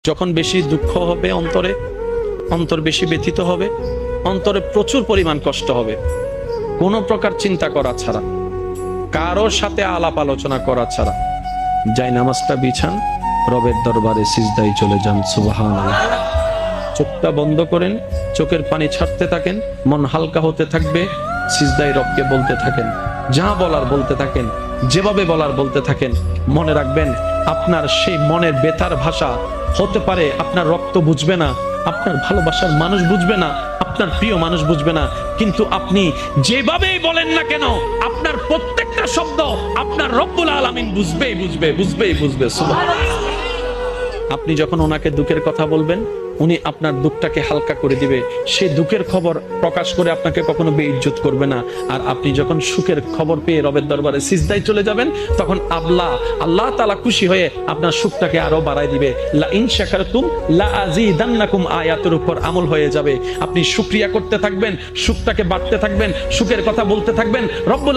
যখন বেশি দুঃখ হবে অন্তরে, অন্তর বেশি ব্যথিত হবে, অন্তরে প্রচুর পরিমাণ কষ্ট হবে, কোনো প্রকার চিন্তা করা ছাড়া, কারোর সাথে আলাপ আলোচনা করা ছাড়া যাই নামাজটা বিছান, রবের দরবারে সিজদায় চলে যান। সুবহানাল্লাহ। চোখটা বন্ধ করেন, চোখের পানি ছাড়তে থাকেন, মন হালকা হতে থাকবে, সিজদায় রবকে বলতে থাকেন, যা বলার বলতে থাকেন, যেভাবে বলার বলতে থাকেন। মনে রাখবেন আপনার সেই মনের বেতার ভাষা হতে পারে আপনার রক্ত বুঝবে না, আপনার ভালোবাসার মানুষ বুঝবে না, আপনার প্রিয় মানুষ বুঝবে না, কিন্তু আপনি যেভাবেই বলেন না কেন আপনার প্রত্যেকটা শব্দ আপনার রব্বুল আলামিন বুঝবে। সুবহানাল্লাহ। আপনি যখন ওনাকে দুঃখের কথা বলবেন, উনি আপনার দুঃখটাকে হালকা করে দিবে, সেই দুঃখের খবর প্রকাশ করে আপনাকে কখনো বেইজ্জত করবে না। আর আপনি যখন সুখের খবর পেয়ে রবের দরবারে সিজদায় চলে যাবেন, তখন আল্লাহ তাআলা খুশি হয়ে আপনার সুখটাকে আরো বাড়ায় দিবে। লা ইন শাকারতুম লা আযীদান্নাকুম আয়াতের উপর আমল হয়ে যাবে। আপনি শুকরিয়া করতে থাকবেন, সুখটাকে বাড়তে থাকবেন, সুখের কথা বলতে থাকবেন, রব্বুল